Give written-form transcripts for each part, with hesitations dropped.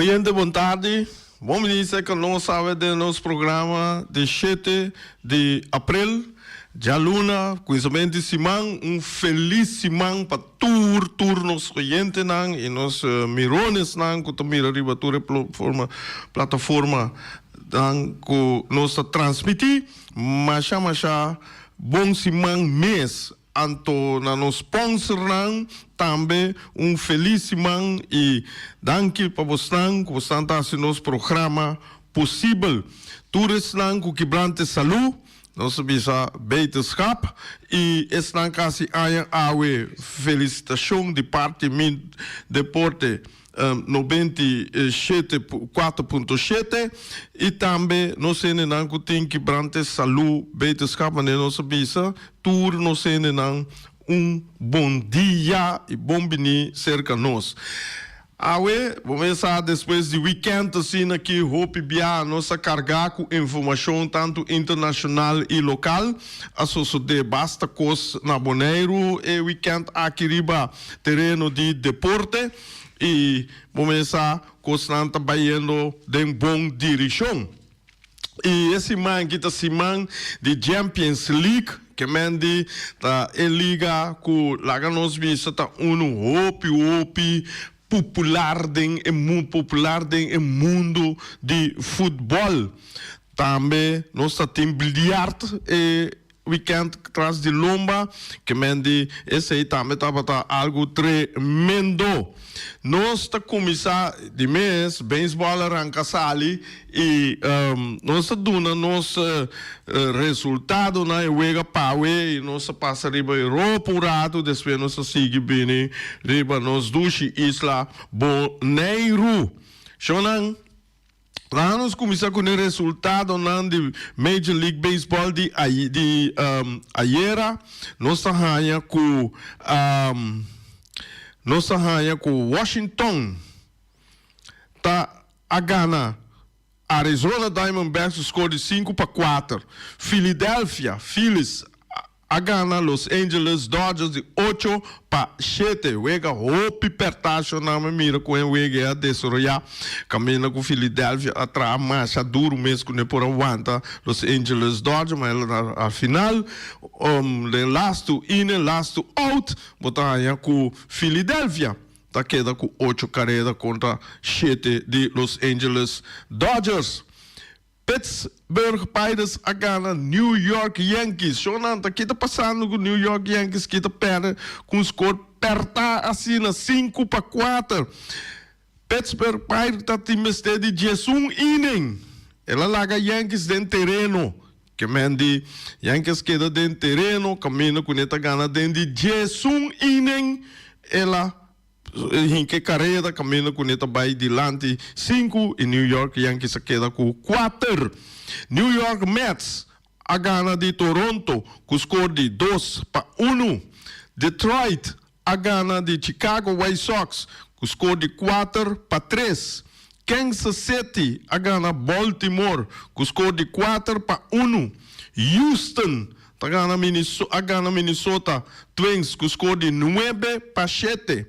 Oyente, boa tarde. Vamos dizer que nós sabemos do nosso programa de 7 de abril. Já luna, conhecimento Simão, feliz Simão para todos nos oyentes e nos mirones que também arriba a plataforma que nós transmitimos. Mas bom Simão mês. Anto na nos sponsor também feliz Simão e danke para vocês que estão fazendo nosso programa possível. Todos que quebrante saúde, nós bisa beterschap e estão quase a felicitação de parte do deporte 97.4.7 e também nós temos que quebrante saúde, beterschap, mas nós bisa tour nós temos bom dia e bom bem cerca de nós. Vamos começar depois do weekend, assim, aqui, Hope Bia, nossa carga com informação tanto internacional e local. A sociedade basta coisa na Boneiro e weekend aqui riba terreno de deporte e vamos começar com trabalhando de boa direção. E esse man que está semana de Champions League, que mende tá em liga com lá nos bisa tá Hope popular em mundo de futebol. Também nós temos bilhar e weekend atrás de lomba, que mende esse aí também tá algo tremendo. Nós está começar de mês, beisebol arranca sali e nós duna nosso resultado na Uega Paue e nós passa riba Europa rato, depois nós sigue bem riba nós dushi Isla Boneiro. Shonan lá nós começar com o resultado de Major League Baseball de ayer, nós arranha com Washington, tá a Gana, Arizona Diamondbacks score de 5-4, Philadelphia Phillies a Gana, Los Angeles Dodgers de 8-7. Wega Hope pertacho na mira com o Wega a desarrollar caminha com Philadelphia atrás marcha duro mesmo que por aguanta Los Angeles Dodgers, mas a final the last in last out botar com Philadelphia tá queda com 8 carreiras contra 7 de Los Angeles Dodgers. Pittsburgh Pirates a Gana, New York Yankees. Shonanta, que está passando com New York Yankees, que está perde com o score perta assim na 5-4. Pittsburgh Pirates está time de 11 inning. Ela larga Yankees dentro terreno. Que mende Yankees queda dentro terreno, caminha com esta Gana dentro de 11 inning. Ela em que carreira caminha com esta vai dilante 5 e New York Yankees queda com 4. New York Mets a Gana de Toronto com score de 2-1. Detroit a Gana de Chicago White Sox com score de 4-3. Kansas City a Gana Baltimore com score de 4-1. Houston a Gana Minnesota Twins com score de 9-7.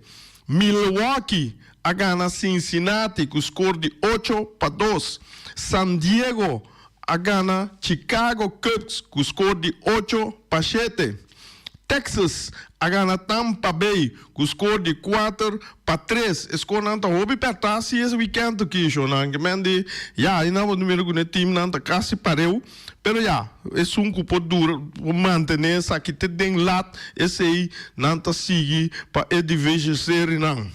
Milwaukee a Gana Cincinnati com score de 8-2. San Diego a Gana Chicago Cubs com score de 8-7. Texas a Gana Tampa Bay com score de 4-3. Score nanta hobby pertence esse weekend aqui, Shonan. Que mende, ainda o número com o time nanta quase pareu. Pero esse que dura manter essa que te den lat esse aí nanta sigue para edificar série não.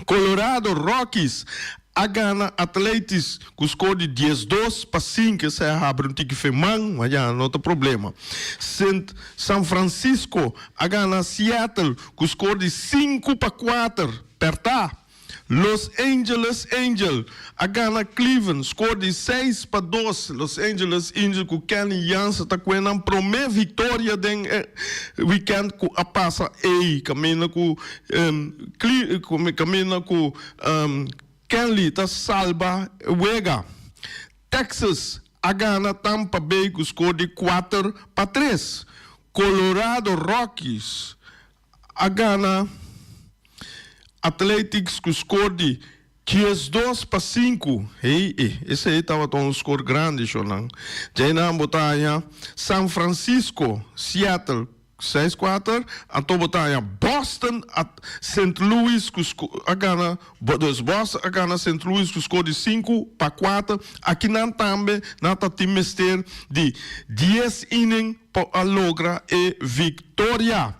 Colorado Rockies a Gana Athletics com score de 10-2-5, esse é abre tique femang, mas não tem problema. San Francisco a Gana Seattle com score de 5-4, perta. Los Angeles Angels a Gana Cleveland score de 6-2. Los Angeles Angels com Kenny Jansen tá com a primeira vitória do weekend com a passa caminha com Kenley tá salva Wega. Texas a Gana Tampa Bay com score de 4-3. Colorado Rockies a Gana Athletics com score de 2-5. Esse aí estava com um score grande, Shonan. Já na botanha São Francisco, Seattle, 6-4. Então botanha Boston, St. Louis, agana, Boston, agana St. Louis, com score de 5-4. Aqui não também, não tá time de 10 innings para logra e vitória.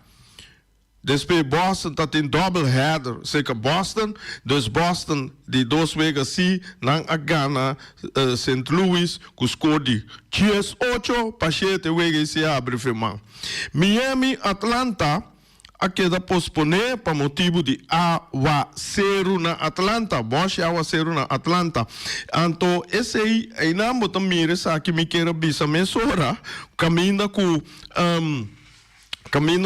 Depois Boston está em double header, seja Boston, dus Boston de 2 vezes assim, não a gana St. Louis, com score de 18, para 7 vezes se abre firma. Miami, Atlanta, a queda posponer para motivo de aguaceiro na Atlanta, boche aguaceiro na Atlanta. Então, esse aí não botam mira, que me queira bisa mesora, caminha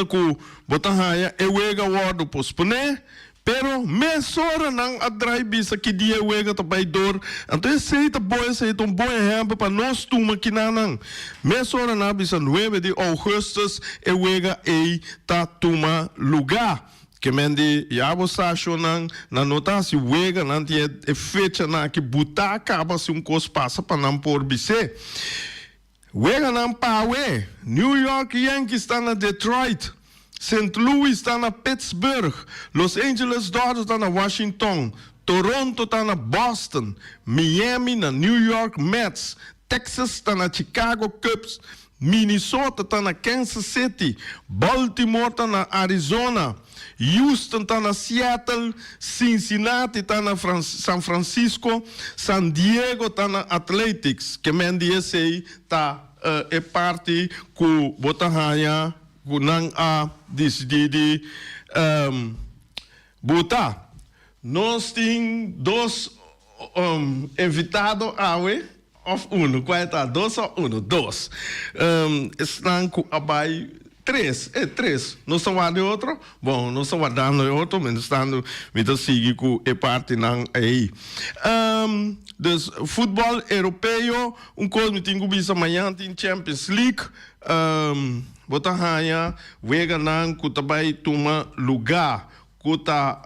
com botahaya ewega wado pospone pero mesora nang adrai bisa que dia ewega tapai dor então esse é um bom exemplo para nós tuma kinanang mesora na bisa 9 de agosto ewega ta tuma lugar que mendi já você achou na nota se wega não tinha fecha na que buta acaba se cos passa para não por bise. Wega não pawe. New York Yankees está na Detroit. St. Louis está na Pittsburgh. Los Angeles Dodgers está na Washington. Toronto está na Boston. Miami na New York Mets. Texas está na Chicago Cubs. Minnesota está na Kansas City. Baltimore está na Arizona. Houston está na Seattle, Cincinnati está na São Francisco, San Diego está na Athletics, que mendi esse aí está é parte com botanha, com não a decidir botar. Nós temos 2 invitados awe of 1, qual é 2 ou 1? 2. Estão com abai 3. Não são de outro? Bom, não são dando outro, mas estão me seguir com a parte não aí. Dus futebol europeu, coisa me tenho visto amanhã tem Champions League. Bota raia, vega não que também toma lugar. Kuta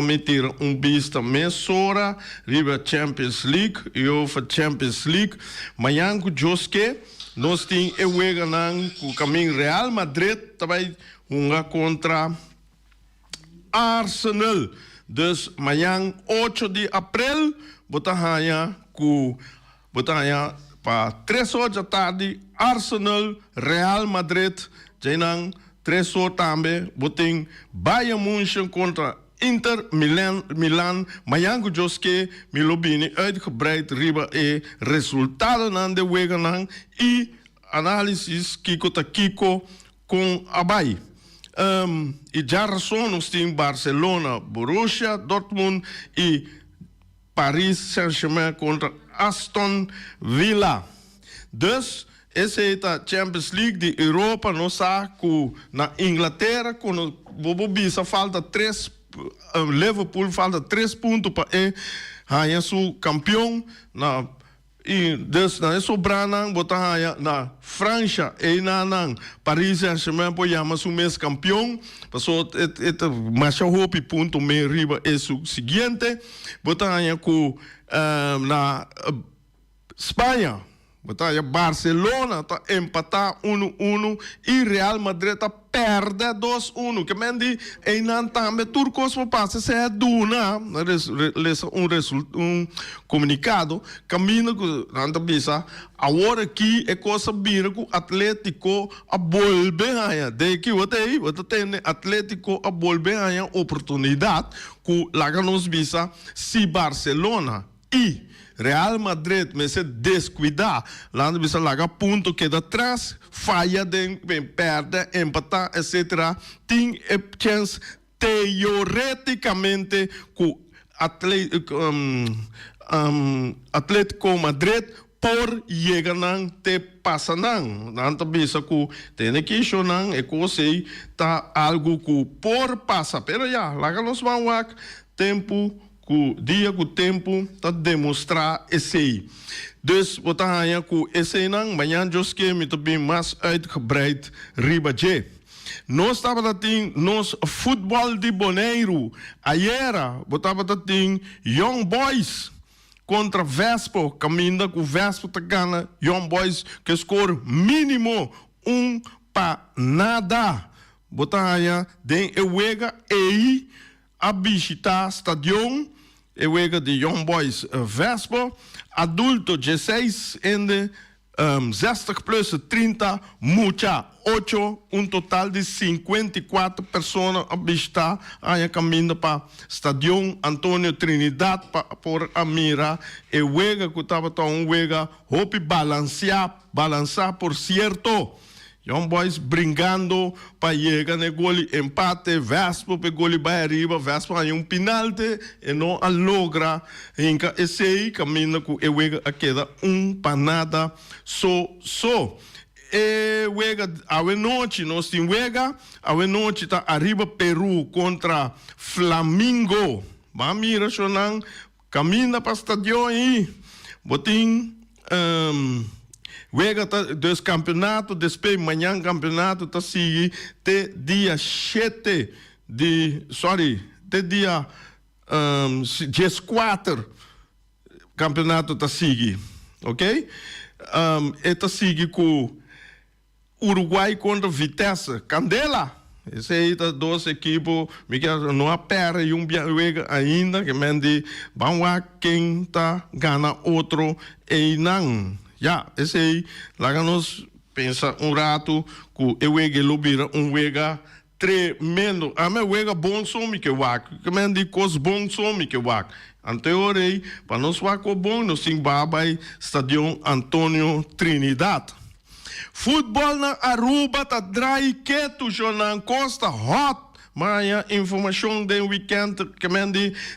meter vista mesora riba Champions League, UEFA Champions League. Amanhã com Joske nós temos o caminho Real Madrid também contra Arsenal. Dus amanhã 8 de abril botanha para 3 horas da tarde Arsenal Real Madrid. Janang 3 horas também botem Bayern München contra Inter Milan, Mayango Joske, Milobini, uitgebreid riba e resultaten aan de wegen e analysis Kiko ta Kiko com Abai. E já nós temos Barcelona, Borussia, Dortmund e Paris Saint-Germain contra Aston Villa. Dus esse é a Champions League de Europa, nós sabemos na Inglaterra, quando o Bisa falta 3 Liverpool falta 3 pontos para ganhar seu campeão e na sobrana botar na França e na Paris Saint-Germain para chamar seu mês campeão passou mais hope ponto meio riba é o seguinte botar com na Espanha botar Barcelona está empatar 1-1 e Real Madrid está perde 2-1 que mendi e não também turcos para passar se é duna comunicado caminho com nanta bisa agora aqui é coisa vira com Atlético a volver a de que você tem Atlético a volver a oportunidade com lá nos bisa se Barcelona e Real Madrid me se descuidar, lá no bisa laga ponto que da atrás, falha de perde, empatar, etc. Tem a chance teoreticamente com Atlético Madrid por chegar não te passa não, nanto bisa que tem que chorar, é que tá algo que por passa, pero já, lá nos vamos tempo com dia com tempo tá demonstrar esse aí. Dus wat hij com esse não, amanhã Joske me também mais uitgebreid riba je. Nós estava tem nos futebol de Bonaire. Ayer, botava tem Young Boys contra Vespo, caminha com Vespo tá ganha Young Boys que score mínimo 1-0. Botava den ewega ei a visitar stadion ewega de Young Boys Vespo, adulto 16 en 60 plus 30, mucha 8, total de 54 pessoas a visitar a caminho para Stadion Antônio Trinidad por Amira e wega que estava tão wega hope balancear por certo. Young Boys brincando para chegar no gol empate, Vespo para gol vai arriba, Vespo aí penalti e não a logra. Então esse aí caminha com e wega a queda para nada e wega a noite nós tem wega a noite tá arriba Peru contra Flamengo. Mas mira chonan caminha para estadião aí. Botin wega dos campeonato, depois manhã campeonato tá sigue até dia 7 de, até dia 14 campeonato tá sigue, ok? E tá sigue com Uruguai contra Vitesse, Candela. Esse aí tá 2 equipes, não há pera e wega ainda, que mende, vamos quem tá ganha outro e não. Já, esse aí, lá nós pensa rato que eu wega lubira wega tremendo. A minha wega bom some que wak, que me diz coisas bom some que wak. Anteorei, para nós wak bom, nós tem babai Stadion Antônio Trinidad. Futebol na Aruba tá dry quieto, Jonan Costa hot. Mas a informação do weekend, que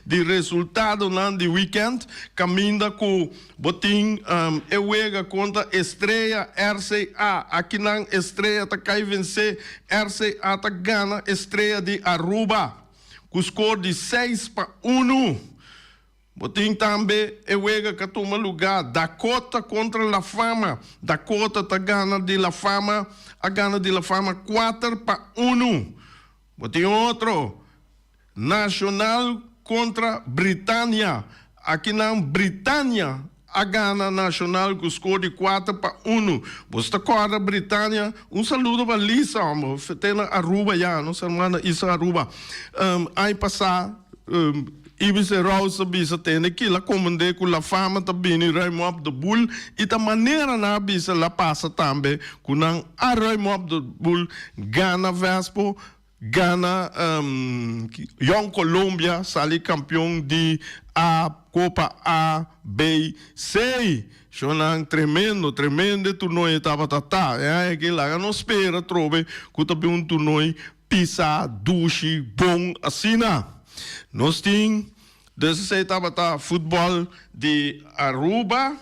de resultado de weekend, caminha com botim Ewega contra Estrela RCA. Aqui na Estrela tá cai vencer, RCA tá ganha Estrela de Aruba, com score de 6-1. Botim também Ewega que toma lugar, Dakota contra La Fama. Dakota tá ganha de La Fama, a ganha de La Fama 4-1. Tem outro, Nacional contra Britânia. Aqui na Britânia, a Gana Nacional com score de 4-1. Você acorda, Britânia? Saludo para Lisa, amor. Tem na Aruba já, não sei mais isso Aruba. Aí passar, Ibis Rosa bisa tem aqui, lá comandei com a fama também, Raymond do Bull, e da maneira na bisa lá passa também, com a Raymond do Bull, Gana Vespo, Gana, Young Colômbia, sali campeão de a Copa A, B, C. Chonan tremendo torneio estava tá. É que lá não espera trove, que também torneio pisa, duche, bom, assina. Nós temos, desse estava tá futebol de Aruba.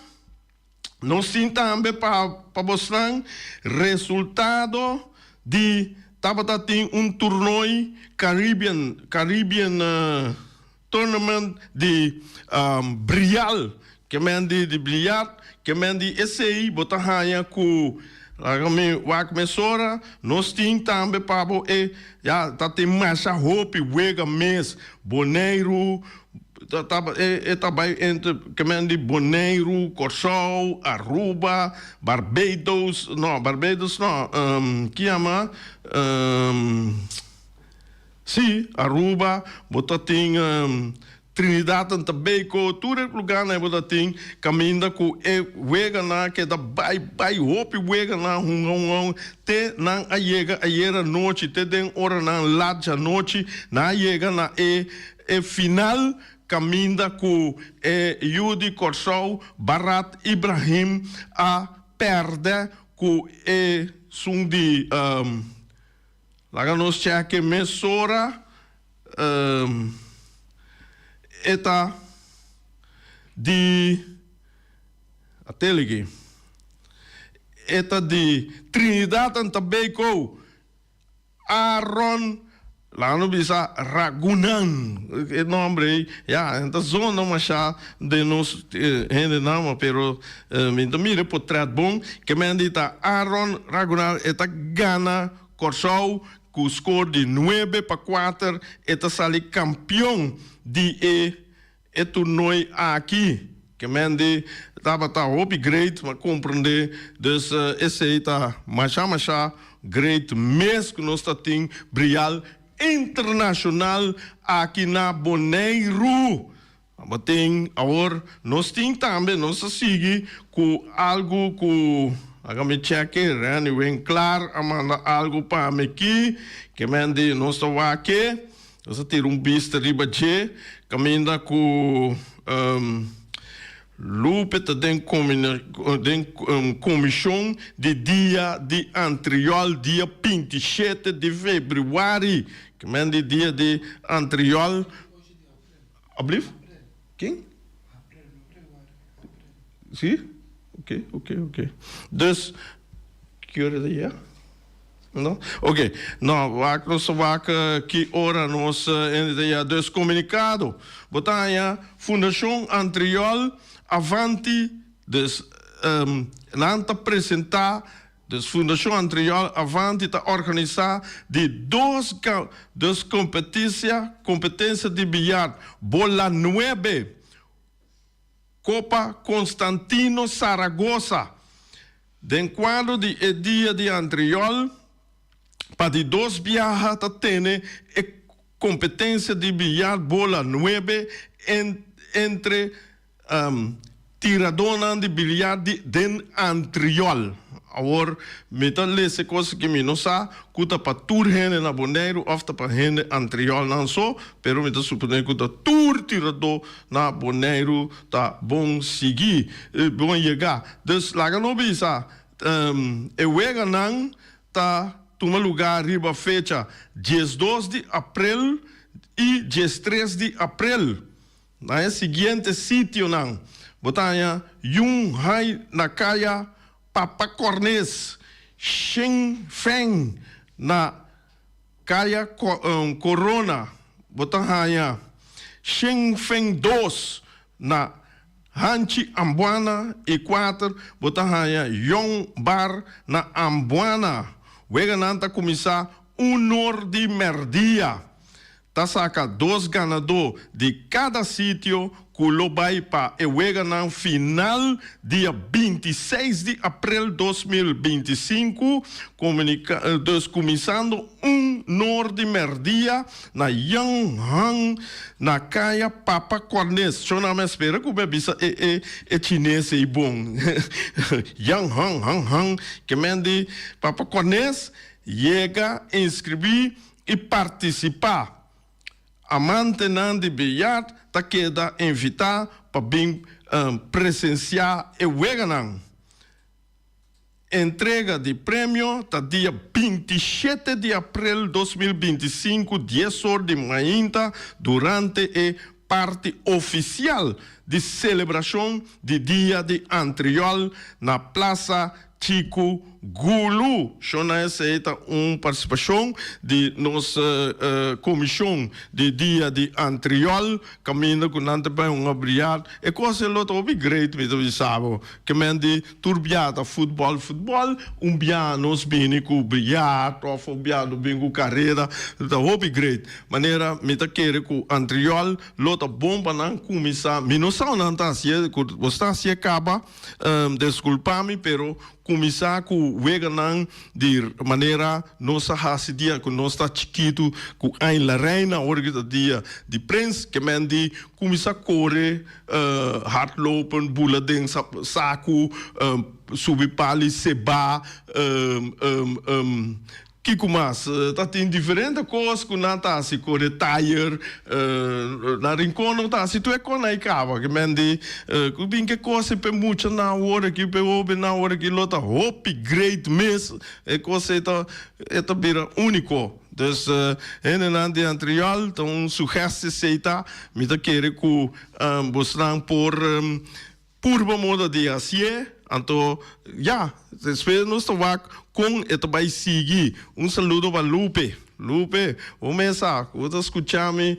Nós temos também para mostrar resultado de Tabata tem torneio Caribbean Tournament de Brial, que mende de bilhar, que mende esse aí, botar raia com a começora, nós temos também para já tá tem mais roupa, wega mês, Bonaire, entre que mende Bonaire, Corsol, Aruba, Barbados não, que chama sim, Aruba, botar tem Trinidad and Tobago, tudo lugar né, botar tem caminha com wega na que da bai hope wega na te na a noite te den hora na larga noite na chega na final caminha com Yudi Corsol, Barat Ibrahim a perde com sum de lá nós cheque mesora eta de até liguei eta de Trinidad and Tobago Aaron lá no bisa Ragunan o nome já então zona machá de nós ainda não pero então mira portrait bom que me dita Aaron Ragunan eta Gana Corsol com o score de 9-4, eta sali campeão de torneio aqui. Que mende estava great, mas compreender, dus esse tá macha great mês que nós tem brilhar internacional aqui na Bonaire. Mas tem agora nós tem também nós seguir com algo com agora cheque, né? Vem claro, amanda algo para me aqui que mende nós estamos aqui, nós ter visto riba che, caminha com Lupe tem comissão de dia de anterior, dia 27 de fevereiro, que mende dia de anterior. Abriu? Quem? Sim? Ok. Dus, que hora é dia? Não? Ok. Não, nós vamos que hora nós ainda dus comunicado. Botanya Fundação Anterior Avanti, dus nanta apresentar, dus Fundação Anterior Avanti está organizar de duas competências de bilhar, bola 9, Copa Constantino Saragossa. De quando de dia de anterior, para de dois viajas tem competência de bilhar bola 9 entre tiradona de bilhar de anterior. Agora, me tá lesse coisa que me não sabe, cuta para tur gente na Bonaire, ofta para gente anterior não só, pero me tá supondo que tur tirador na Bonaire tá bom seguir, bom chegar. Dus, laga não bisa, wega não tá toma lugar riba fecha 12 de abril e 13 de abril. Na seguinte sítio não, botanya Yung Hai na Kaya Papa Cornes, Shen Feng na Kaya Corona, botanya Shen Feng 2 na Hanchi Ambuana e 4, botanya Yong Bar na Ambuana. Wega nanta começar honor de merdia. Tá saca 2 ganadores de cada sítio que lo vai para o final dia 26 de abril de 2025, começando honor de merdia na Yang Hang na Kaya Papa Cornes. Só não me espera que o bebê é chinês e bom. Yang Hang, que mende Papa Cornes, chega, inscrever e participar. A mantenção de bilhete está queda invitar para bem presenciar e weganang. Entrega de prêmio está dia 27 de abril de 2025, 10 horas de manhã, durante a parte oficial de celebração de dia de anterior na Praça Chico Gulu. Essa é uma participação de nossa comissão de dia de anterior, caminho com nante bem um obrigado. E coisa lá tá great, me do sábado, que mende turbiata futebol, bia nos bem com obrigado, ou biado bem com carreira, tá great. Maneira me tá querer com anterior, lá tá bom para não começar. Me não sabe não tá se você se acaba, desculpa-me, pero começar com veganang de maneira nossa racidia com nossa chiquito com a reina orga dia de prince que mende começar a correr hardlopen bula den saco subir pali seba que mais tá tem diferente coisas que não tá se corre tire na rincão não tá se tu é com aí cava que mende que bem que coisa pe muito na hora que pe obe na hora que lota hope great miss é coisa é bira único. Dus en aan de anterior, então sugestão seita, me tá querer que buscar por purba moda de assim. Então, já, espero nos tomar com e vai seguir. Saludo para Lupe. Lupe, o mensagem, você escutar-me,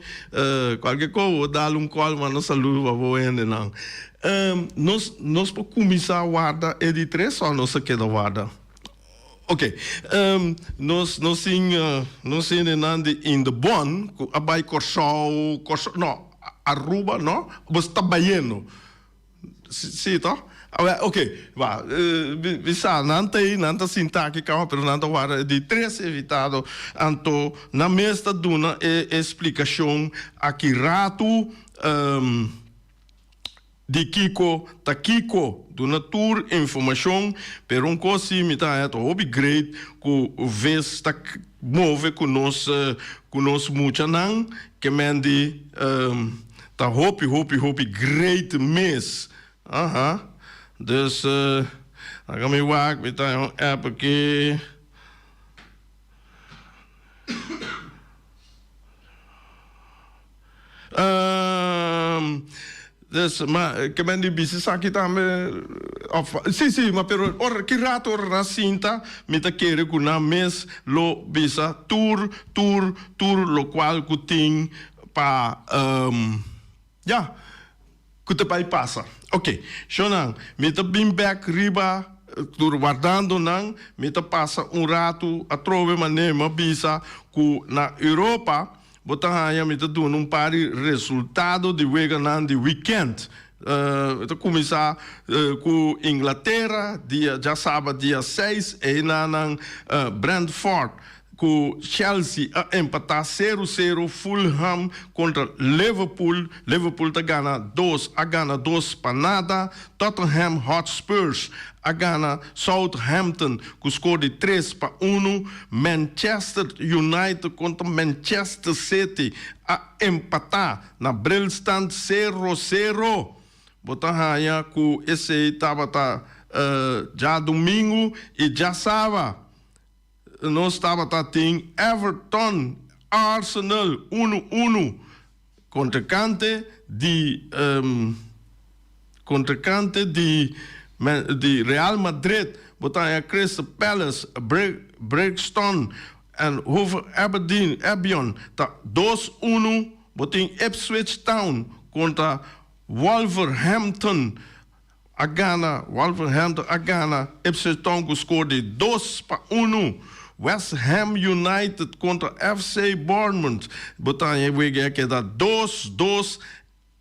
qualquer coisa, vou dar call, mas não saludo para você não. Nós podemos começar a guardar, é de 3 ou não se quer guardar? Ok. Nós in de Bon, abai Corsau, no, Aruba, no, basta baiano. Sim, tá? Ok, va. Bisa nanta sintaki kama, pero nanta wara de três evitado, anto na mesta duna explicação aqui rato de Kiko, ta Kiko, do natur informação, per um cosi mita é to hobby great, ku vez ta move conosco muito não, que mendi ta hopi great mês. Aha. Dus dan gaan we waken met een app aqui. Dus maar que men die business aqui também sim mas pero ora que rato ora cinta me ta querer com na mês lo bisa tour lo qual que tem pa ja que te pai passa. Ok, Shonan, me ta bim back riba, tur guardando nang, me ta passa rato a trove manema bisa ku na Europa, botahaya me ta doen pari resultado de weganan de weekend. Te começar com Inglaterra, já sábado, dia 6, e na Brentford. Com Chelsea a empatar 0-0, Fulham contra Liverpool. Liverpool tá ganha 2 para nada. Tottenham Hotspurs a ganha Southampton com score de 3-1. Manchester United contra Manchester City a empatar na Brilstand 0-0. Botar com esse tava já domingo e já sábado. Nós estava tem Everton, Arsenal 1-1 contra-cante de Real Madrid, botar Crystal Palace, Brixton en Hove Albion, tá 2-1, botar Ipswich Town contra Wolverhampton. Wolverhampton a Ghana, Ipswich Town com score de 2-1. West Ham United contra FC Bournemouth. Botanha wege que dá 2-2.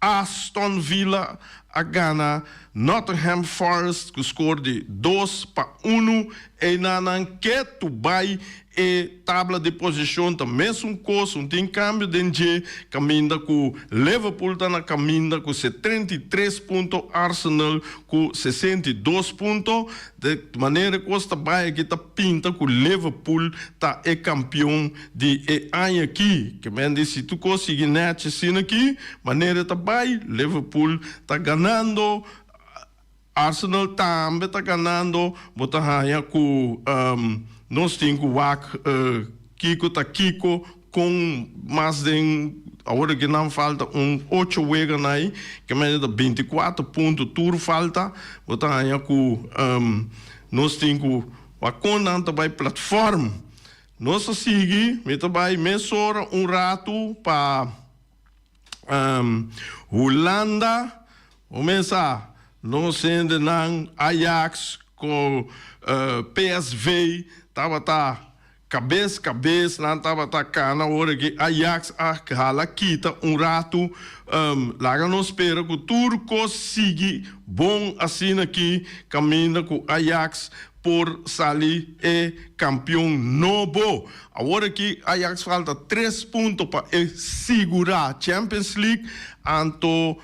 Aston Villa a Ghana. Nottingham Forest com score de 2-1. E na enquete vai e tabla de posição também coisa, tem câmbio de caminha com Liverpool tá na caminha com 73 pontos, Arsenal com 62 pontos, de maneira que esta baia que tá pinta com Liverpool tá é campeão de ano aqui, que men se tu conseguir net assim aqui, maneira tá baia, Liverpool tá ganhando, Arsenal também tá ganhando, botar raia com nós temos Kiko com mais de agora que não falta 8 wegas aí, que mais de 24 pontos tudo falta, botar aí com nós temos a conta vai plataforma, nós seguimos, me vai mesora rato para Holanda, começar nós ainda não Ajax com PSV tava cabeça, não tava cá na hora que Ajax a quita rato, lá não espera que tudo consiga bom assim aqui, caminha com Ajax por sair campeão novo. Agora que Ajax falta 3 pontos para segurar Champions League, anto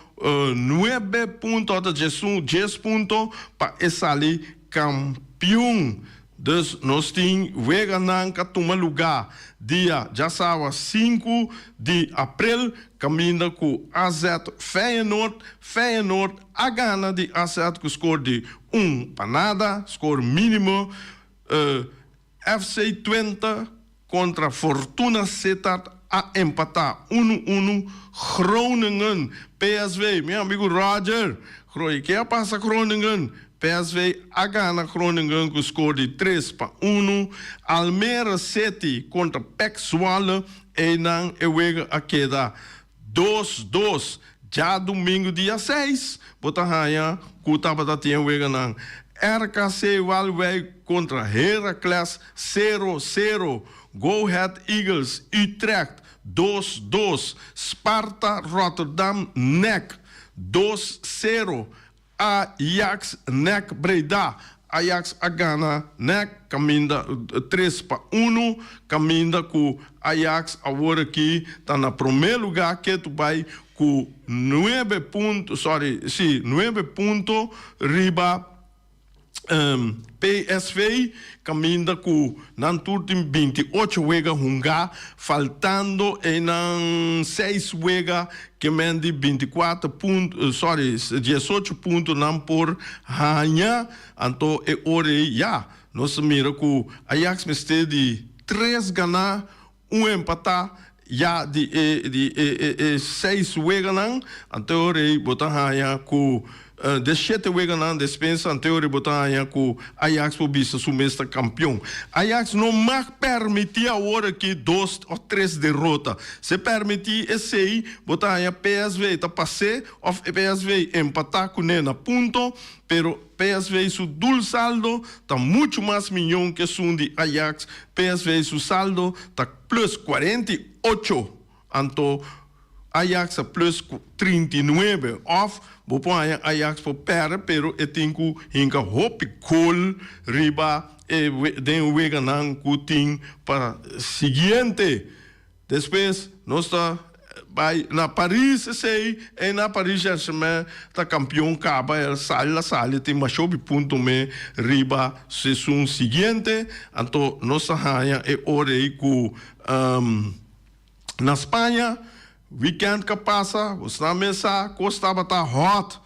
9 pontos, 10 pontos para sair campeão. Dus nós temos Weganang que toma lugar dia já sábado 5 de abril, caminha com AZ Feyenoord a gana de AZ com score de 1 para nada, score mínimo, FC Twente contra Fortuna Sittard a empatar 1-1, Groningen, PSV, meu amigo Roger, que passa Groningen? PSV a Ghana Groningen com score de 3-1. Almere City contra PEC Zwolle. E não é a queda 2-2. Já domingo dia 6. Bota raia. Kutaba da tinha wega não. RKC Waalwijk contra Heracles 0-0. Go Ahead Eagles Utrecht 2-2. Sparta Rotterdam NEC 2-0. Ajax NEC Breda. Ajax Agana NEC caminda 3-1. Caminda com Ajax agora aqui está na primeiro lugar que tu vai com 9 pontos, 9 pontos riba PSV caminda com nanturtim 28 wega hunga faltando em 6 wega que mende 24 pontos 18 pontos não por hanha então é hora já nós mira com Ajax meste de 3 ganhar 1 empatar já de 6 wega não então hora botar hanha com de 7 wega na dispensa anterior botar com Ajax por vista sumestre campeão. Ajax não mais permitir agora que 2 ou 3 derrotas. Se permitir esse aí, botar PSV tá passei, ou PSV empatar com ele na ponto, pero PSV su dul saldo tá muito mais milhão que o de Ajax. PSV su saldo tá plus 48. Então Ajax a plus 39 of bopon Ajax por pera pero etinku hinka hopi col riba den wega nan kuting para seguinte depois nós tá vai na Paris sei e na Paris Saint-Germain tá campeão caba el sala tem machobi ponto me riba sessão seguinte então nossa raia é hora com na Espanha weekend que passa, você na mesa, costava estar hot.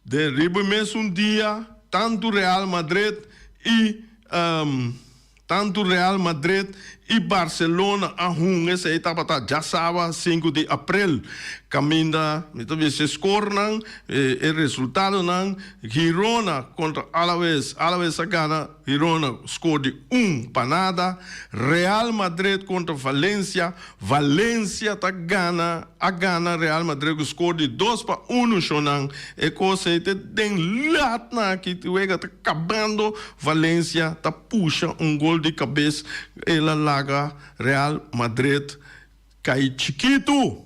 De riba mesmo dia, tanto Real Madrid e Barcelona a esse aí estava já sábado 5 de abril. Caminda, talvez se scornam, o resultado não. Girona contra Alaves a gana, Girona score de 1-0. Real Madrid contra Valência tá gana, Real Madrid score de 2-1 chonan. E coisa aí tem latna que tu tá acabando, Valência tá puxa gol de cabeça, ela larga Real Madrid cai chiquito.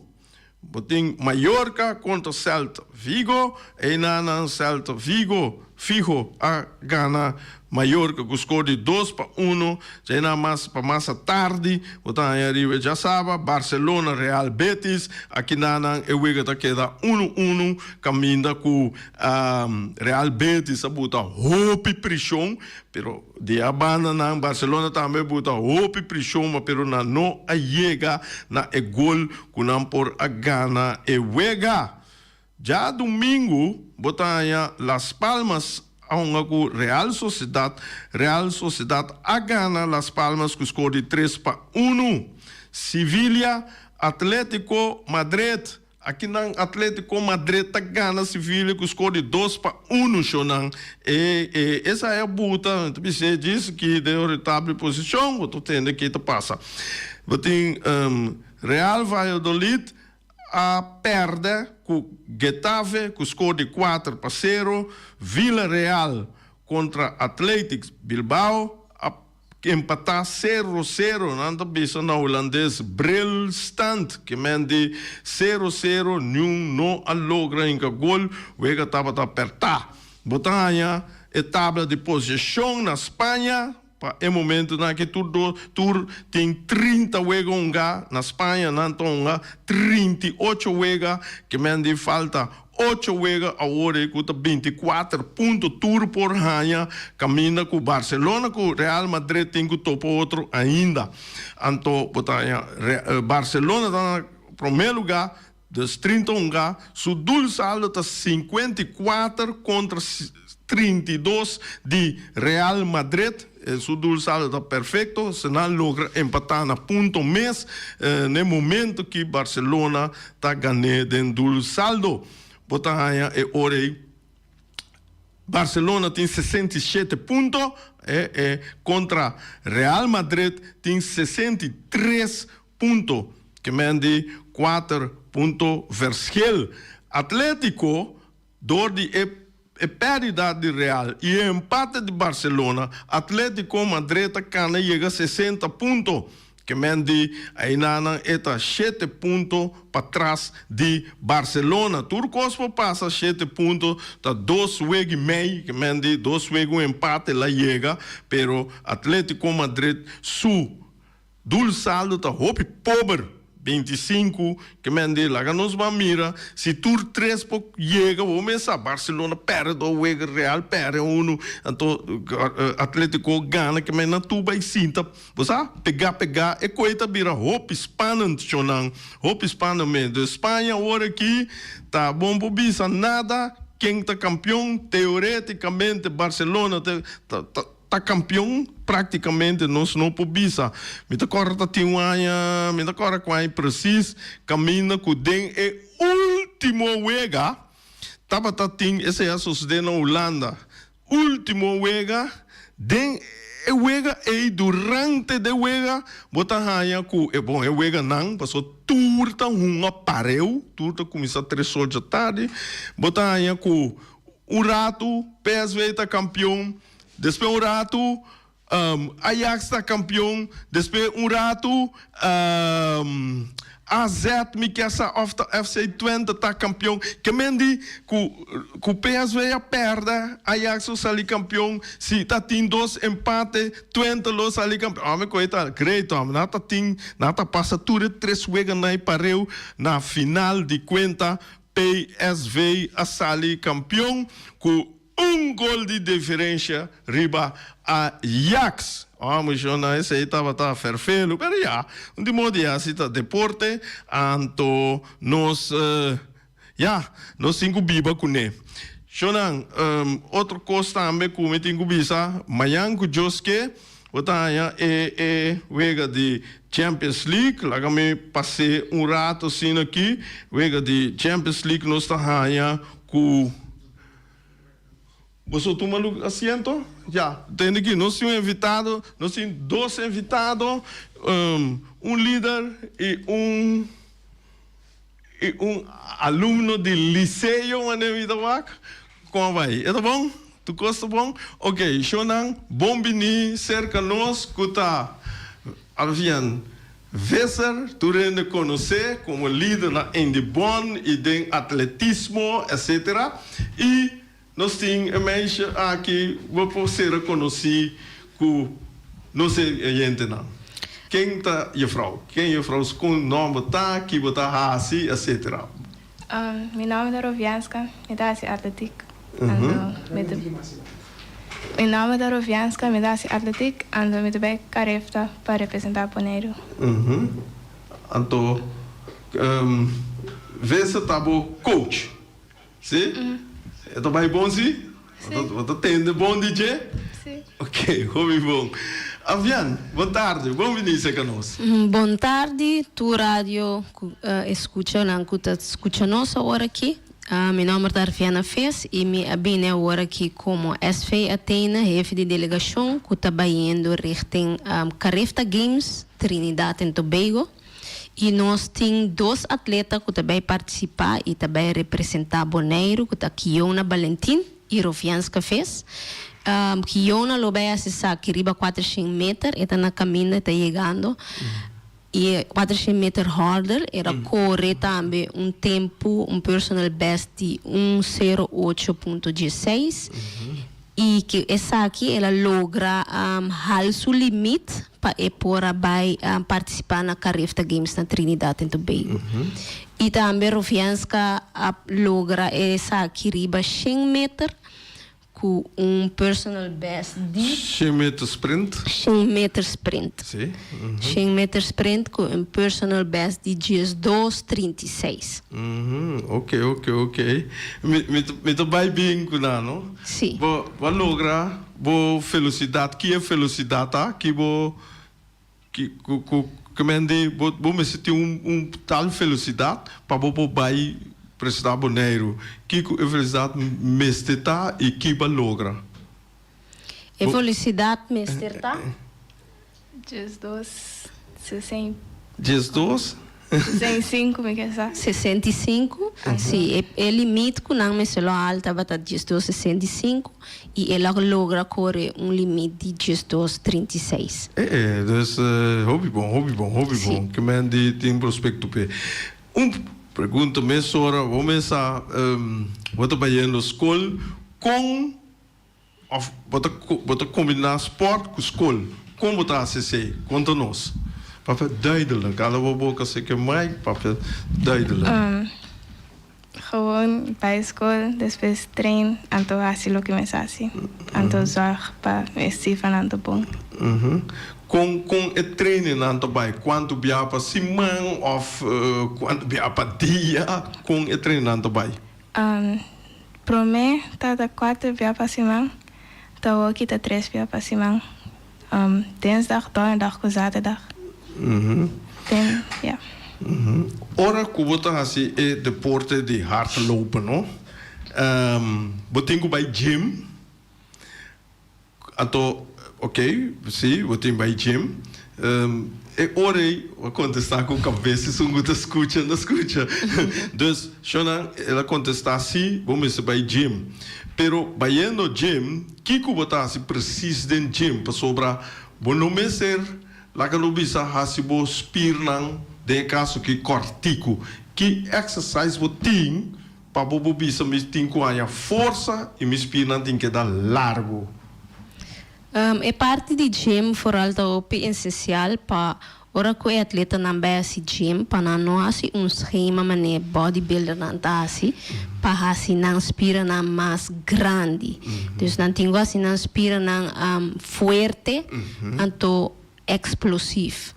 Botem Mallorca contra Celta Vigo, e na Celta Vigo, fijo a gana Mallorca com score de 2-1, já na mais tarde, botam aí já sabe, Barcelona Real Betis, aqui na Ewega queda 1-1, caminha com Real Betis, a botar hope pressão, pero de abana Barcelona também bota hope pressão, mas pero não chega na gol com não por a gana Ewega. Já domingo, botar aí Las Palmas a Real Sociedad a gana Las Palmas com score de 3-1. Sevilla, Atlético Madrid. Aqui na Atlético Madrid tá gana Sevilla com score de 2-1, chonan. E essa é a buta. Você disse que deu retável posição, eu tô tendo que tá passa. Tem Real Valladolid a perde com Getafe com score de 4-0. Villarreal contra Atlético Bilbao a empatar 0-0. Nanda bisa na holandês Bril Stand que mende 0-0 não alogra em gol. Wega estava a apertar. Botanha etapa de posição na Espanha. É momento na que tudo tem 30 wega na Espanha, na 38 wega que mende falta 8 wega agora com 24 pontos tour por ranha caminha com Barcelona com Real Madrid tem que topo outro ainda. Então, Barcelona está no primeiro lugar dos 31 lugar, su dul saldo está 54 contra 32 de Real Madrid. Su dul saldo está perfeito, se não logra empatar na ponto mês, no momento que Barcelona está ganhando em dul saldo. Botanha é hora Barcelona tem 67 pontos, contra Real Madrid tem 63 pontos, que mende 4 pontos verschil. Atlético, door die é paridade real e empate de Barcelona, Atlético Madrid cana chega a 60 pontos. Que mendi aí nana eta 7 pontos para trás de Barcelona. Turcos passa 7 pontos, tá 2 jogos e meio, que mendi 2 jogos empate lá chega, pero Atlético Madrid do saldo tá hope pobre. 25, que mendi lá nos mira, se tur 3 pouco chega, vamos a Barcelona perde o jogo Real perde 1, então Atlético ganha, que mendi na tuba e cinta, você pegar e coita vira hope Espanha, hope Espanha mesmo, Espanha agora aqui tá bom por bisa nada, quem tá campeão teoreticamente Barcelona tá campeão praticamente nós não pobisa. Me tá corta tinha, me tá corta quase preciso caminha com den é último wega. Tava tin esse é sucede na Holanda. Último wega den é wega e durante de wega bota hanya ku é bom é wega não, passou turta aparelho, turta começa 3 horas da tarde, bota hanya ku o rato PSV tá campeão. Depois rato, Ajax está campeão. Depois rato, AZ, essa FC Twente está campeão. Que mendi que o PSV perde, Ajax sai campeão. Se está tem 2 empates, Twente lo sai campeão. Ah, mas coitado, great, nada passa tudo 3 jogos na pareu na final de conta PSV a sai campeão com gol de diferença riba a Ajax. Mas esse aí estava perfeito, mas já, de modo assim, deporte, então nós, nós temos biba com ele. Shonan, outra coisa também que eu tenho bisa, amanhã com Joske, wega de Champions League, lá me passei rato assim aqui, wega de Champions League nós está com você toma o assento? Já. Tem aqui, nós temos invitado, nós temos 2 invitados, líder e um aluno de liceu, como vai? É bom? Tu gosta bom? Ok, Shonan, bom venir cerca nós, que tá, Alvian, Vesser, tu rende conhecer como líder na Indibon e de atletismo, etc. E nós temos mensa aqui, vou ser reconhecido que não sei gente não. Quem está a frau? Quem é a frau? Com o nome tá, que está assim, etc. Meu nome é Rovianska, me dá esse atlético. Meu nome é Rovianska, me dá esse atlético, ando me dá carefta para representar Poneiro. Então, você está coach, sim? É também bom, sim? Você tem bom DJ? Sim. Ok, muito bom. Avian, boa tarde, bom venir conosco. Boa tarde, tu rádio escuta nós agora aqui. Meu nome é Arviana Fez e me abine agora aqui como SV Atena, chefe de delegação, que está indo richting Carefta Games, Trinidad e Tobago. E nós temos 2 atletas que também participam e também representam Bonaire, que está Kiona Valentim e Rovianska fez. Kiona lo vai acessar que riba 400 metros, está na caminho, está chegando. E 400 metros hurdle, era correr também tempo, personal best de 1:08.16. E que essa aqui, ela logra o limite para participar na Carefta Games na Trinidad e Tobago. E também Rovianska logra essa aqui riba 100 metros com personal best de 100 metros sprint. 100 metros sprint. Sim. 100 metros sprint com personal best de dias 2:36. Ok. Me tô bem com não? Sim. Vou lograr, vou felicidade. Que é felicidade, tá? Que vou que mende, vou me sentir tal felicidade para vou vai prestar boneiro. Que felicidade mesteta e que vai lograr. E felicidade mesteta? Dias 2, 60. Dias 2? 65, me quer saber. 65, sim, é limite que não me selo alta bata gestor 65 e ela logra correr limite de gestor 36. Dus hobby bom. Que men die tem prospecto pe. Pergunta me sora, vamos começar, bota vai na escola com of bota combinar sport com escola. Como tá a ser? Conta nós. Papa duidelijk. Alle boca se que mais, papa duidelijk. Gewoon bij school, depois trein, anto assim o que me assim. Anto zorg para vestir van anto bom. Com o treino anto vai, quanto bia para semana of quanto bia para dia com o treino anto vai? Pro me, tá 4 bia para semana. Tá aqui tá 3 bia para semana. Dinsdag, donderdag, zaterdag. Ja. Ora que você assim é deporte de hardlopen, não? Você tem que gym. Então, ok, sim, você tem que gym. E ora eu contestar com a cabeça, se não escuta. Dus, Shona, ela contestar sim, vamos para gym. Pero, vai no gym, que você assim precisa de gym para sobrar, não me ser lá que não bisa hasibo spirnang de caso que cortico que exercise bo ting para bo bisa mis ting com a força e mis spirnang tem que dar largo. É parte de gym vooral dat essencial para ora que o atleta não vai assim gym para não assim schema mané bodybuilder não tá assim para assim não inspira não mais grande. Dus não tem assim não inspira não forte, então explosivo.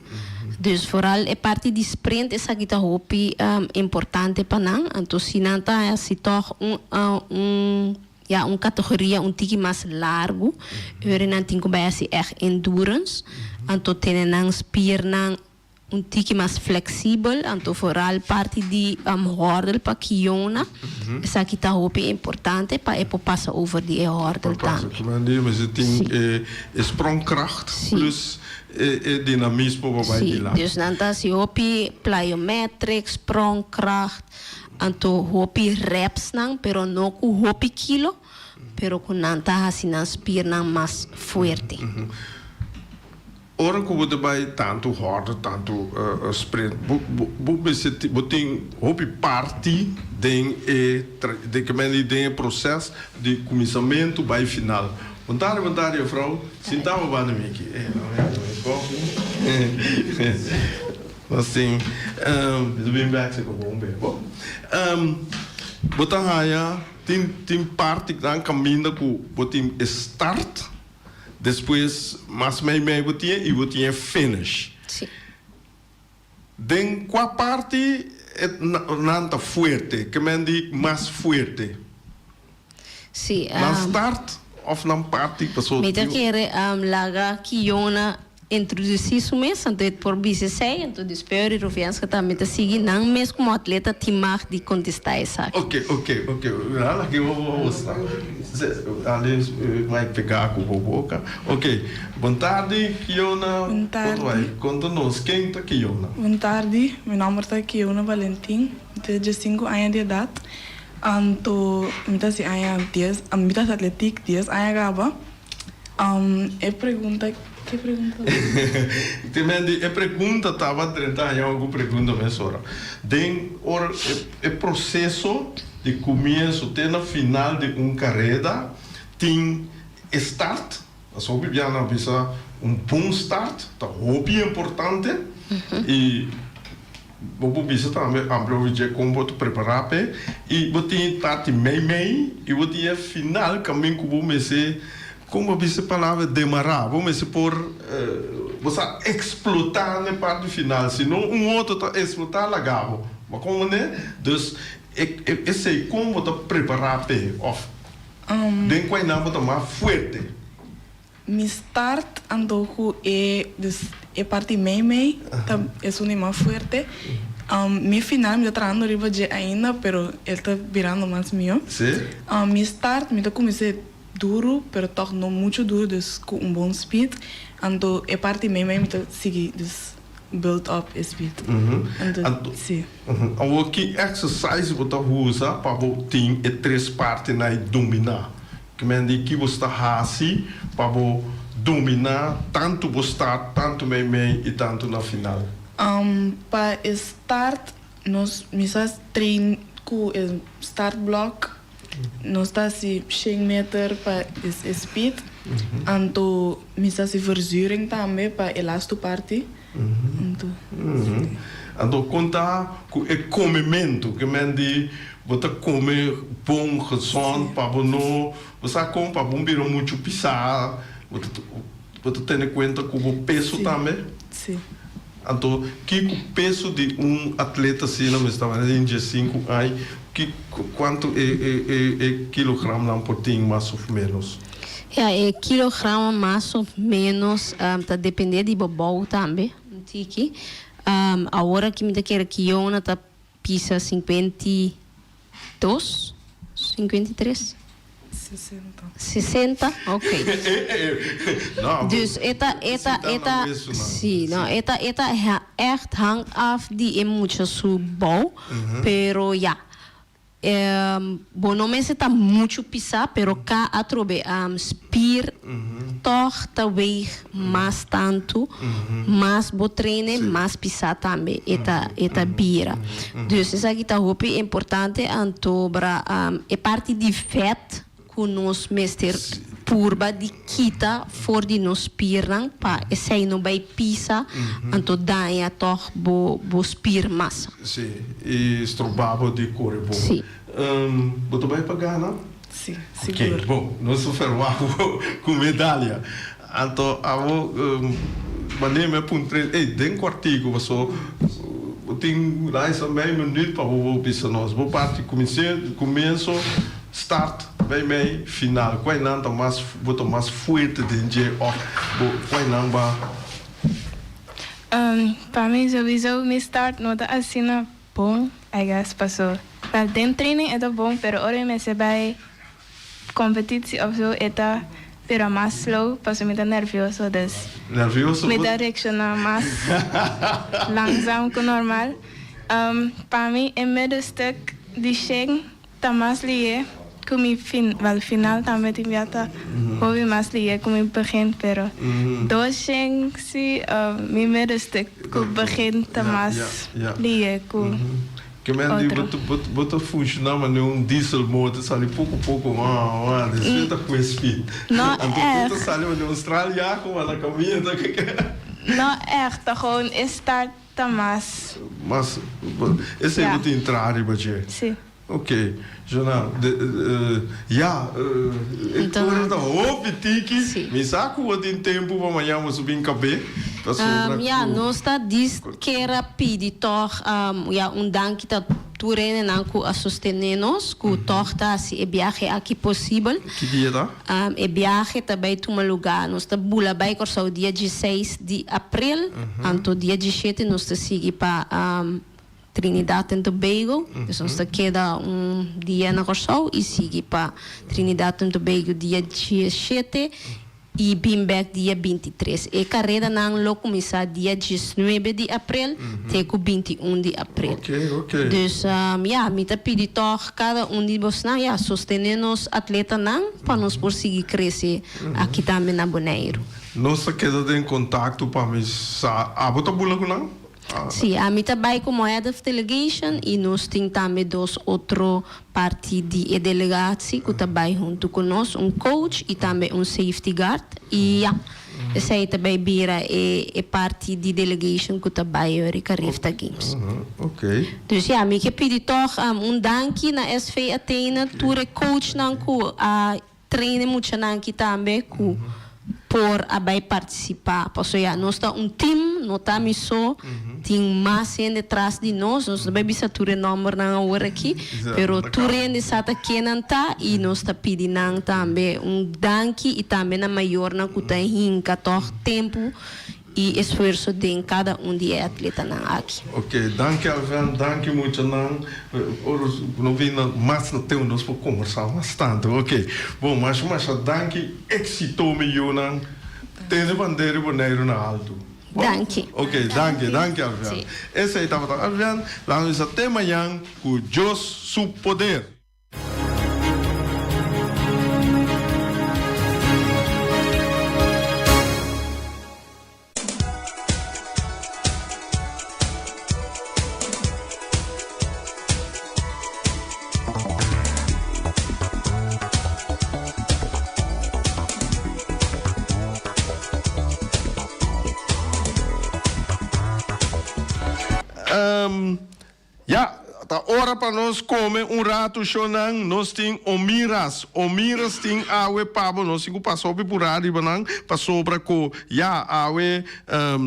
Dus vooral é parte de sprint essa que tá hopi importante para nós. Então se não tá assim toch categoria tique mais largo, eu não tenho que assim endurance. Então tem não spierna tique mais flexível. Então vooral parte de hurdle para kiona. Essa que tá hopi importante para passar over die hurdle também. Mas tem sprongkracht plus dynamisme bij die laag. Dus dan dat je hopi plyometric, sprongkracht, anto hopi reps nang, pero no ku hopi kilo, pero ku nanta hasinan spier nang mas fuerte. Ora que você vai tanto hard, tanto sprint, você tem hopi parte de que men tem processo de começamento by final. Vandaar, vrouw, sintama ba na miki? Assim, eu bem back se com bem. Botar raia, tem parte que dá caminho com botim start, depois mais meio botinha e botinha finish. Sim. Den qual parte é nanta fuerte, que men di mais fuerte. Sim. Na start of na parte pessoa. Me querer laga kiona introduzir isso mesmo, então por BCC, então espero que o Rufiansky também está seguindo, não mesmo como atleta timar de contestar essa. Ok. Lá que eu vou mostrar. Ali vai pegar com a boca. Ok. Boa tarde, Kiona. Boa tarde. Conta-nos, quem está Kiona? Boa tarde, meu nome é Kiona Valentim, tenho 15 anos de idade. Anto, mita si anos 10, mita atletic 10 anos gaba. Que pergunta? Também a pergunta estava 30 anos, alguma pergunta mesmo. Den ora o processo de começo até na final de uma carreira tem start, a sua bibiana bisa bom start, tá hobby importante e vou bisa também aproveitar como vou preparar pe e vou ter parte meio e vou ter final caminho que vou mexer. Como você palavra demarar, vamos supor, você explotar na parte final, senão outro está explotar lagado. Mas como né? Dus, eu sei como você preparar para off. Den qual não você mais forte. Mi start ando é parte meio, é o mais forte. Mi final me está trazendo riba de ainda, pero ele está virando mais meu. Sim. Mi start me está começando duro, pero não muito duro, dus com bom speed. Então, é parte meio me seguir, dus build up speed. Anto- Sim. O que exercise você usa para você ter três partes na dominar? Que mende que você está assim para dominar tanto você tanto meio e tanto na final. Para start, nós misas trein com start block, nós está se 100 meter para speed, anto misas se verzuring também para elasto parte. Então, conta com o comimento, que mende você come bom, gezond, para não, você come para não virar muito pisar, você tem em conta com o peso também. Sim. Então, que o peso de atleta assim, não estava em 5 anos, quanto é quilograma não por ter mais ou menos? É quilograma mais ou menos, tá depender de bobol também, tiki. A hora que me quer que eu não tá pisa 52, 53, 60, ok. Não, Dus eta echt hangt af die emotie zo bom, pero ja. Bono mensen tá muito pisar, pero cá atrobe spier toch tá weeg mais tanto, mais bo treine, mais pisar também eta bira. Dus isso aqui tá hopi importante antobra é parte de vet que nós mester purba de kita for de nos spierang pa sei no vai pisa anto danha toch bo spier massa. Sim, e estrobava de cor bom. Sim. Você vai pagar, não? Sim, Ok, seguro. bom, nós oferecemos com medalha. Então, mas nem me apontei, dentro do artigo, você tem lá essa meia minuto para o pisar nós. Vou partir começo, start, meio, final. Qual não tá mais, botar mais forte dentro qual não vai. Para mim, sowieso, meu start não tá assim bom, I guess, passou. Para dentro training é bom, pero ora me se vai competitie of zo, é pero mais slow, passo me tá nervioso, dus Nervioso? me direcciona mais langzaam que normal. Para mim, é meio stuk de chega, tá mais lié, como o final também tem viata, houve mais lié como begin, pero dois chega se me meio stuk que begin tá mais lié com que me bota funcionar mas diesel motor sali pouco desfeita com speed não então sali na Austrália com a caminho não tá gewoon start tá mais mas esse é muito entrar budget sim ok Jona então houve tiki me saco o tempo para amanhã vamos subir em cabé. Nós tá diz que era pedir toch dank tá turene nanku a sostener-nos que toch tá se viaje aqui possível. Que dia tá? Viaje também toma lugar. Nós tá bula vai cortar o dia 16 de abril, anto dia 17 nós tá seguir para Trinidad and Tobago, então nós tá queda dia na Corsol e seguir para Trinidad and Tobago dia 17 e bem back dia 23. E carreira não começar dia 19 de abril até o 21 de abril. Ok. Dus me tá pedindo toch cada de vocês sostener nos atleta não para nós conseguir crescer aqui também na Bonaire. Nós tá queda em contato para me bota bula com não? Sim, a mim também como head of delegation e nós temos também dois outros parte de delegação que também junto conosco, coach e também safety guard e essa aí também vira parte de delegation que também é Ricarifta Games. Ok. Dus me que pedir toch dank na SV Athena, ture coach nanku treine muito nanki também ku por abai participar. Porque nós está team, não está só tem mais gente detrás de nós também bisa ture número na hora aqui, pero ture de sata kenan tá e nós está pedindo também dank e também na maior na kuta hinka toch tempo e esforço de cada de atleta aqui. Ok, danke muito não vim mais no tempo nós vamos conversar bastante, ok. Bom, mas danke éxito meu tem bandeira boneiro na alto. Danke. Ok, danke, Arvian. Sim. Esse aí estava Arvian. Vamos até amanhã com Deus, seu poder. Ja, tá hora para nós comer rato chonang, nós tem omiras tem awe pabo, nós tem que passar por aí, banang, passou para co, ja, awe,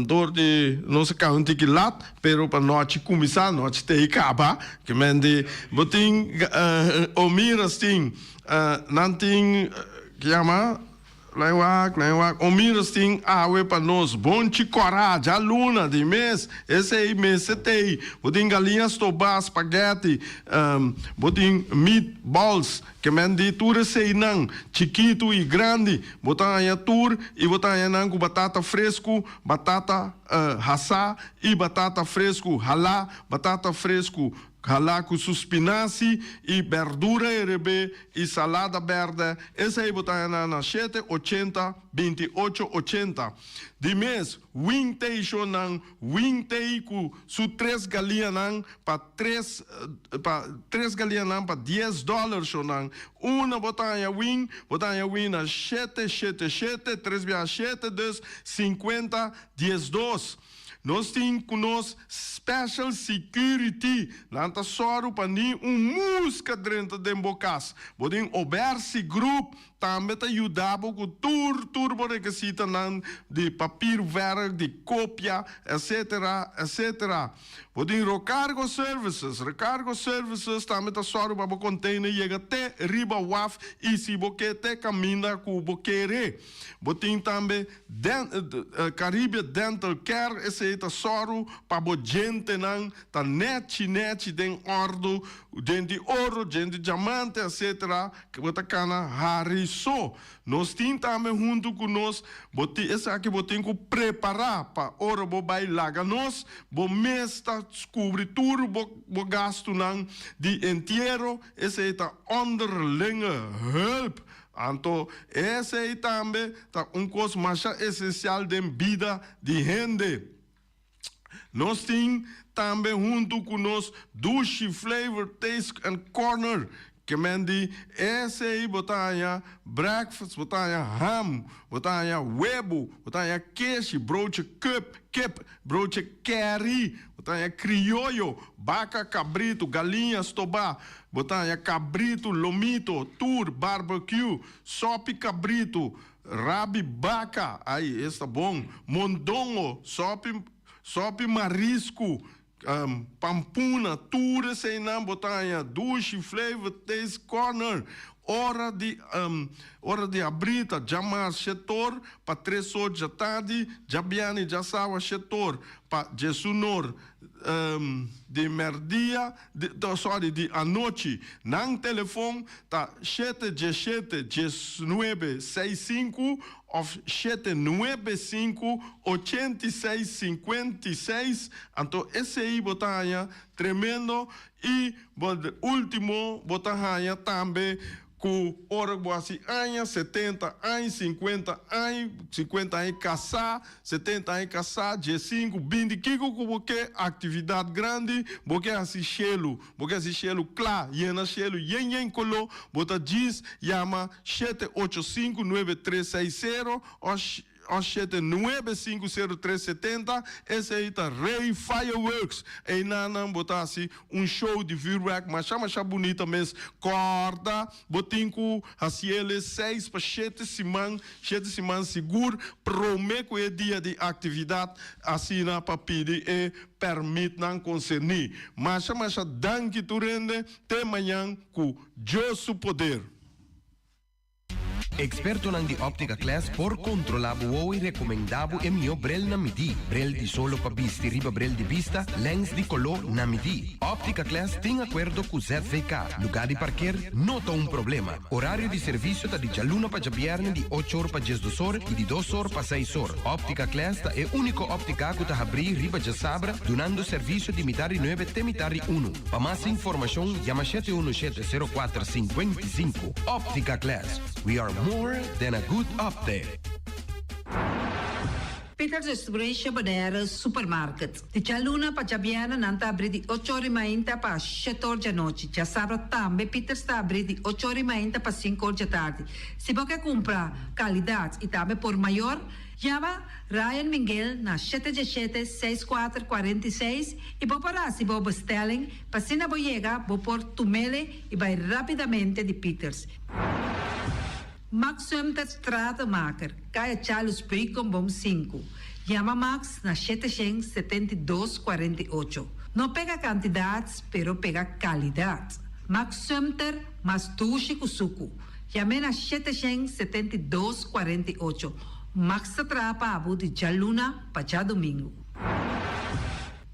door de nossa county que lá, pero para nós começar, nós tem acaba, que mende, boting omiras tem, não tem, que chama Lewak, omiras tem awe para nós, bom coragem, a luna de mês, esse aí mês tem, botem galinhas tobas, spaghetti, botem meatballs, que mendi tudo sei não, chiquito e grande, botar aí tur e botar aí não com batata fresco, batata hassa e batata fresco, halá, batata fresco, halá com suspinaci e verdura erebe e salada verde. Esse aí botar na 780 2880. De mês, wing tei shonang, wing tei com su 3 galinhas nang pa 3 galinhas pa $10 shonang. Uma botanha wing na 777 3 via 7 2 50 12. Nós temos conosco Special Security. Lanta soro para nem música dentro de bocas. Podem oberse grupo também te ajudar com turbo requisita de papel werk, de cópia, etc. Podem recargo services também te soro para o container chega até riba waf e se você te caminha com o boqueire. Podem também Caribbean Dental Care, esse é soro para o gente não tá net den ordo, gente ouro, gente diamante, etc. Que você cana hariso. Nós temos também junto conosco, esse aqui você tem que preparar para hora você vai lá. Nós, você mesmo descobre tudo, você gasto de inteiro, esse é underlinge help. Então, esse aí também é coisa mais essencial da vida de gente. Nós temos também junto conosco Dushi Flavor Taste and Corner, que mendi esse aí botanha breakfast, botanha ham, botanha huevo, botanha queijo, broche kip, broche curry, botanha criollo, vaca cabrito, galinhas tobá, botanha cabrito, lomito, tur, barbecue, sope cabrito, rabi vaca, aí, esse tá bom, mondongo, sope marisco, pampuna, tudo sem não botanha, Dushi Flavor Taste Corner, hora de abrita, jamás setor, para 3 horas da tarde, jabiani, jasawa setor, para jesunor, de merdia, de anoite, nang telefone, tá 717-1965 ou 795-8656. Então, esse aí botanha tremendo e último botanha também com hora boasi anos 70 anos 50 anos 50 anos caçar 70 anos caçar G5 20 kiko porque atividade grande porque assim chelo claro yena chelo yen colo bota diz yama 785-9360 ou 795-0370, esse aí tá Ray Fireworks. E nanam botar assim show de virwack, mas chama bonita mesmo. Corda, botinco, assim ele 6 para 7 semanas seguro, prometo é dia de atividade, assim na papiri e permite não concernir. Mas chama danke tu rende, até amanhã com Deus o poder. Experto nang di Optica Class por controlar o recomendabo e mio brel na midi. Brel di solo pa bisti riba brel di vista, lens di color na midi. Optica Class tem acordo com ZVK. Lugar de parquear, nota um problema. Horário de serviço tá de jaluna pa jabierne de 8 horas pa 10 horas e de 2 horas pa 6 horas. Optica Class tá é único óptica que tá abrir riba de sabra, donando serviço de mitari 9 até mitari 1. Para mais informação, chama 717-0455. Optica Class. We are more than a good optic. Peter's Restaurant Banera Supermarket. Di Chaluna pa Jabiana nanta abri di 8 ore mainta pa 7 ore da noite. Já sabe também Peter está abri di 8 ore mainta pa 5 ore da tarde. Se você comprar qualidade e também por maior, chama Ryan Miguel na 717-6446 e vou parar se vou bestelling, para se não chega, vou por tumele e vai rapidamente de Peters. Max Sumter Stratenmaker, Kaya Charles Bricom Bom 5. Chama Max na 772-48. Não pega quantidades, pero pega qualidade. Max Sumter, mas tushi kusuku. Chama na 772-48. Max atrapa abu de Jaluna para já domingo.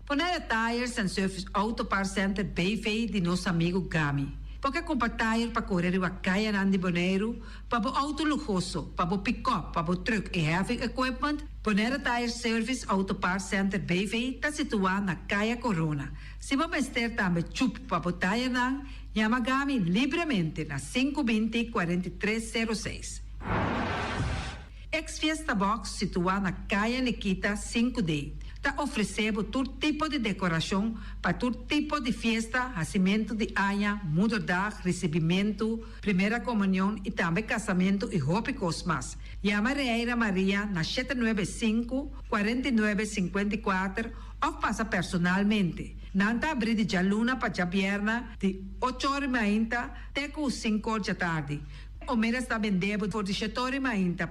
Ponera Tires and Service Auto Parts Center BV de nosso amigo Gami. Porque compra tire para correr a caia nandi Bonaire, para o auto luxuoso, para o pick-up, para o truck e heavy equipment, Ponera Tire Service Auto Parts Center BV está situado na Caia Corona. Se você ter também chup para o tire nang, chama Gami livremente na 520-4306. Ex-Fiesta Box situada na Caia Nikita 5D. Está oferecendo todo tipo de decoração para todo tipo de festa, nascimento de anha, mudança, recebimento, primeira comunhão e também casamento e roupa cosmas. Chama Reira Maria na 795-4954 ou passa personalmente. Nanta abrir de Jaluna para Jabierna de 8 horas até 5 horas da tarde. O mês está vendendo por 17 horas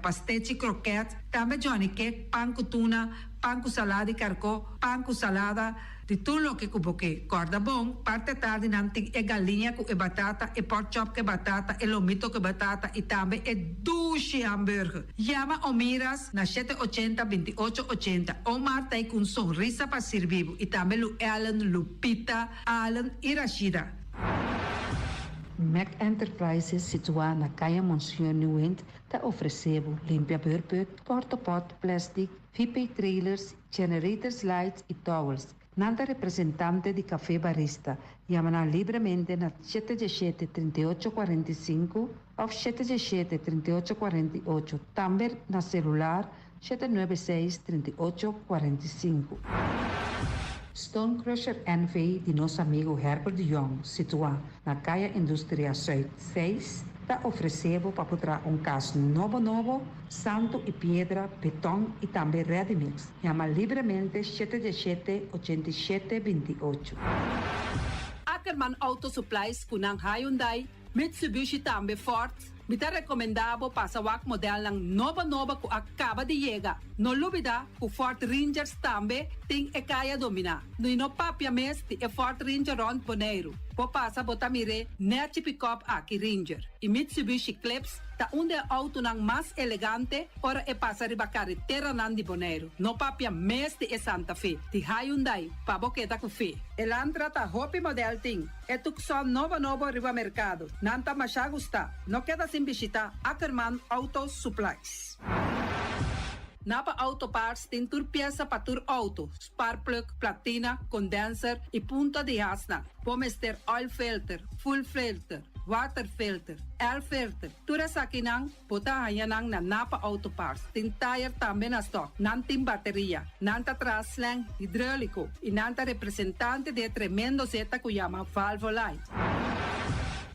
pastete croquete, também Johnny Cake, pão com tuna, pão com salada e carcó, pão com salada, de tudo o que cuboque. Corda bom, parte tarde nanti é galinha com batata, e pork chop com batata, e lomito com batata, e também é duche hambúrguer. Chama o Miras na 780-2880, ou Marta com sorriso para servir, e também o Ellen, Lupita, Alan e Rashida. Mac Enterprises, situada na Caia Monsieur Nieuwend, está oferecendo limpiador-pot, porta-pot, plástico, VIP trailers, generators lights e towels. Nada representante de café barista. Chama livremente na 717-3845 ou 717-3848. Também na celular 796-3845. Stone Crusher NV de nosso amigo Herbert de Jong, situado na Caia Indústria Zuid 6, está oferecendo para poder caso novo, santo e pedra, betão e também ready-mix. Chama livremente 717-8728. Ackerman Auto Supplies kunang Hyundai, Mitsubishi também Ford. Mita recomendado para o modelo ng nova que acaba de chegar. No lubida, o Ford Rangers também tem e kaya domina. No papia mes de Ford Ranger on Bonaire. Po passa botamire net pick-up aqui Ranger. E Mitsubishi Eclipse ta auto ng mas elegante ora e passa riba carretera nan di Bonaire. No papia mes de Santa Fe. Di Hyundai pa boqueta ku fe. Elantra ta hopi model ting. E tukson novo riba mercado. Nanta masya gusta. No queda sin visita Ackerman Auto Supplies. Napa Auto Parts tem tur pieza para tur auto, spark plug, platina, condenser e punta de asna. Pommes ter oil filter, full filter, water filter, air filter. Tura sa kinang, puta hayanang na Napa Auto Parts. Tin tire também na stock, nanting bateria, nanta traslang, hidráulico e nanta representante de tremendo zeta que chama Valvoline.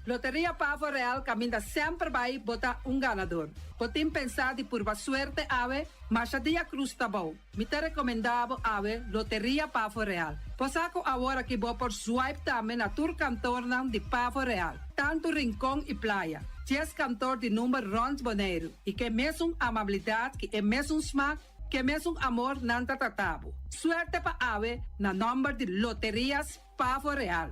Loteria Pavo Real caminha sempre vai botar ganador. Podem pensar de por suerte ave, mas a dia cruz tá bom. Me te recomendava ave Loteria Pavo Real. Posaco agora que vou por swipe também na tour cantor de Pavo Real. Tanto Rincón e Playa. 10 cantor de número Rons Bonaire. E que mesmo amabilidade, que é mesmo smack, que mesmo amor nanta tratabo. Suerte pa ave na número de Loterias Pavo Real.